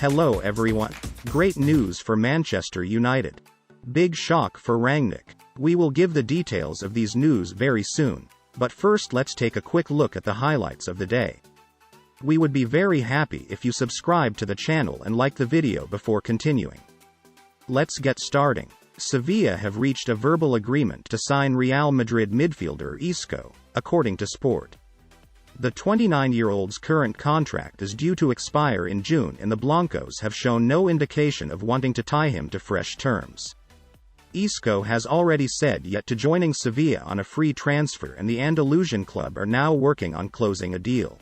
Hello everyone. Great news for Manchester United. Big shock for Rangnick. We will give the details of these news very soon, but first let's take a quick look at the highlights of the day. We would be very happy if you subscribe to the channel and like the video before continuing. Let's get starting. Sevilla have reached a verbal agreement to sign Real Madrid midfielder Isco, according to Sport. The 29-year-old's current contract is due to expire in June and the Blancos have shown no indication of wanting to tie him to fresh terms. Isco has already said yes to joining Sevilla on a free transfer, and the Andalusian club are now working on closing a deal.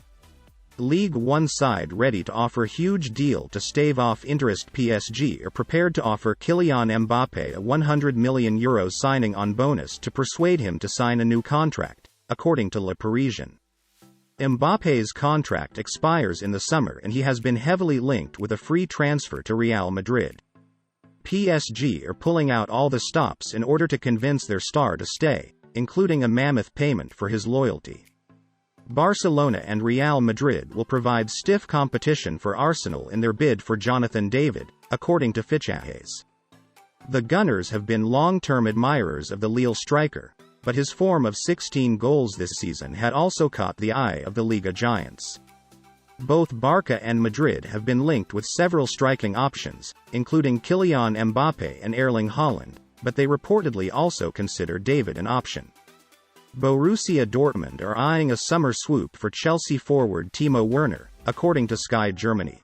League One side ready to offer huge deal to stave off interest. PSG are prepared to offer Kylian Mbappe a €100 million signing on bonus to persuade him to sign a new contract, according to Le Parisien. Mbappe's contract expires in the summer and he has been heavily linked with a free transfer to Real Madrid. PSG are pulling out all the stops in order to convince their star to stay, including a mammoth payment for his loyalty. Barcelona and Real Madrid will provide stiff competition for Arsenal in their bid for Jonathan David, according to Fichajes. The Gunners have been long-term admirers of the Lille striker, but his form of 16 goals this season had also caught the eye of the Liga giants. Both Barca and Madrid have been linked with several striking options, including Kylian Mbappe and Erling Haaland, but they reportedly also consider David an option. Borussia Dortmund are eyeing a summer swoop for Chelsea forward Timo Werner, according to Sky Germany.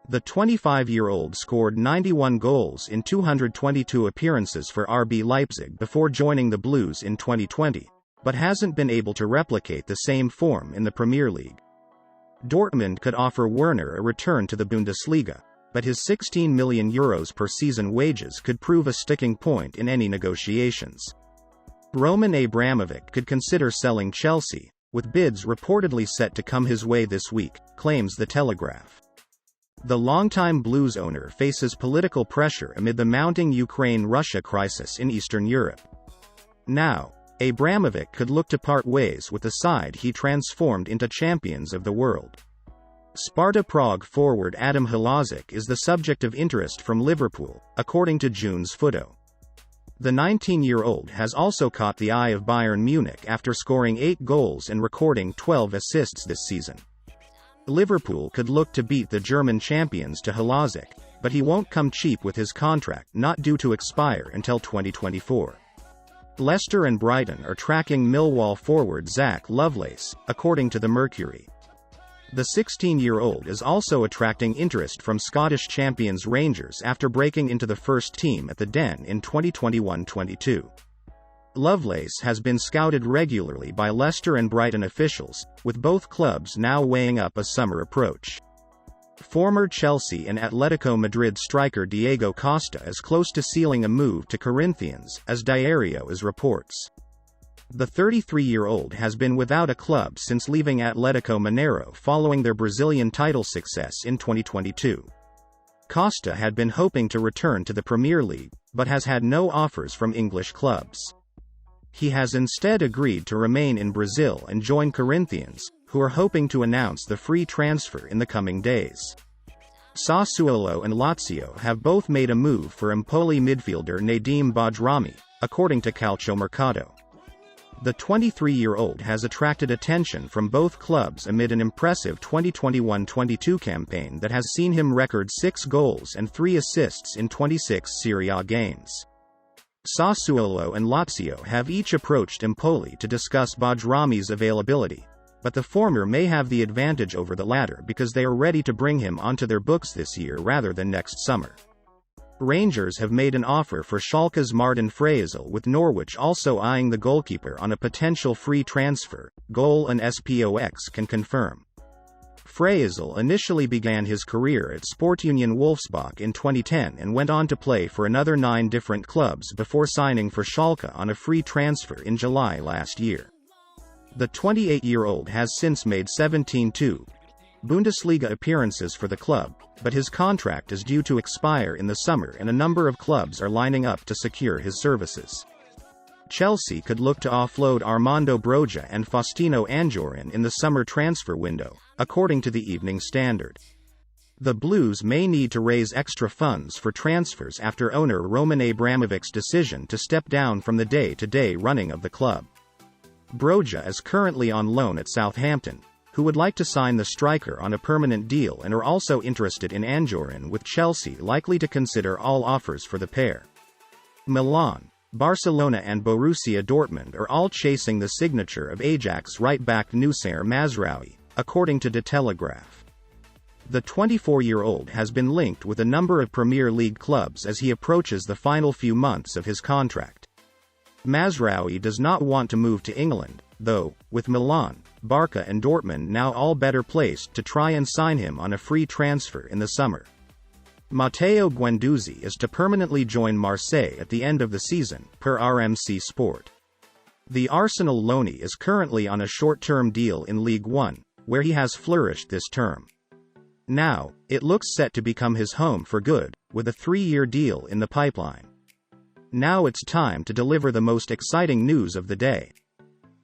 The 25-year-old scored 91 goals in 222 appearances for RB Leipzig before joining the Blues in 2020, but hasn't been able to replicate the same form in the Premier League. Dortmund could offer Werner a return to the Bundesliga, but his €16 million per season wages could prove a sticking point in any negotiations. Roman Abramovic could consider selling Chelsea, with bids reportedly set to come his way this week, claims The Telegraph. The longtime Blues owner faces political pressure amid the mounting Ukraine-Russia crisis in Eastern Europe. Now, Abramovic could look to part ways with the side he transformed into champions of the world. Sparta Prague forward Adam Halazic is the subject of interest from Liverpool, according to June's Photo. The 19-year-old has also caught the eye of Bayern Munich after scoring 8 goals and recording 12 assists this season. Liverpool could look to beat the German champions to Halazic, but he won't come cheap with his contract not due to expire until 2024. Leicester and Brighton are tracking Millwall forward Zach Lovelace, according to the Mercury. The 16-year-old is also attracting interest from Scottish champions Rangers after breaking into the first team at the Den in 2021-22. Lovelace has been scouted regularly by Leicester and Brighton officials, with both clubs now weighing up a summer approach. Former Chelsea and Atletico Madrid striker Diego Costa is close to sealing a move to Corinthians, as Diario is reports. The 33-year-old has been without a club since leaving Atletico Mineiro following their Brazilian title success in 2022. Costa had been hoping to return to the Premier League, but has had no offers from English clubs. He has instead agreed to remain in Brazil and join Corinthians, who are hoping to announce the free transfer in the coming days. Sassuolo and Lazio have both made a move for Empoli midfielder Nadim Bajrami, according to Calciomercato. The 23-year-old has attracted attention from both clubs amid an impressive 2021-22 campaign that has seen him record 6 goals and 3 assists in 26 Serie A games. Sassuolo and Lazio have each approached Empoli to discuss Bajrami's availability, but the former may have the advantage over the latter because they are ready to bring him onto their books this year rather than next summer. Rangers have made an offer for Schalke's Martin Frasel, with Norwich also eyeing the goalkeeper on a potential free transfer, Goal and SPOX can confirm. Frasel initially began his career at Sportunion Wolfsbach in 2010 and went on to play for another 9 different clubs before signing for Schalke on a free transfer in July last year. The 28-year-old has since made 17 Bundesliga appearances for the club, but his contract is due to expire in the summer and a number of clubs are lining up to secure his services. Chelsea could look to offload Armando Broja and Faustino Anjorin in the summer transfer window, according to the Evening Standard. The Blues may need to raise extra funds for transfers after owner Roman Abramovic's decision to step down from the day-to-day running of the club. Broja is currently on loan at Southampton, who would like to sign the striker on a permanent deal and are also interested in Anjorin, with Chelsea likely to consider all offers for the pair. Milan, Barcelona and Borussia Dortmund are all chasing the signature of Ajax right-back Noussair Mazraoui, according to De Telegraph. The 24-year-old has been linked with a number of Premier League clubs as he approaches the final few months of his contract. Mazraoui does not want to move to England, though, with Milan, Barca and Dortmund now all better placed to try and sign him on a free transfer in the summer. Matteo Guendouzi is to permanently join Marseille at the end of the season, per RMC Sport. The Arsenal loanee is currently on a short-term deal in League One, where he has flourished this term. Now, it looks set to become his home for good, with a 3-year deal in the pipeline. Now it's time to deliver the most exciting news of the day.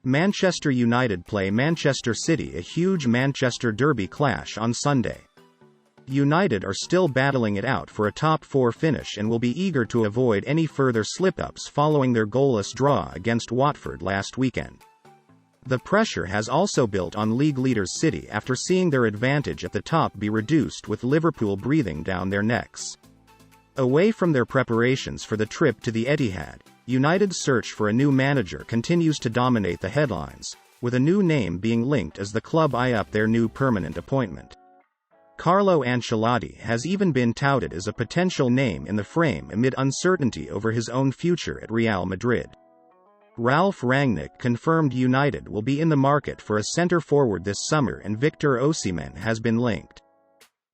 Manchester United play Manchester City, a huge Manchester derby clash on Sunday. United are still battling it out for a top 4 finish and will be eager to avoid any further slip-ups following their goalless draw against Watford last weekend. The pressure has also built on league leaders City after seeing their advantage at the top be reduced, with Liverpool breathing down their necks. Away from their preparations for the trip to the Etihad, United's search for a new manager continues to dominate the headlines, with a new name being linked as the club eye up their new permanent appointment. Carlo Ancelotti has even been touted as a potential name in the frame amid uncertainty over his own future at Real Madrid. Ralf Rangnick confirmed United will be in the market for a centre-forward this summer, and Victor Osimhen has been linked.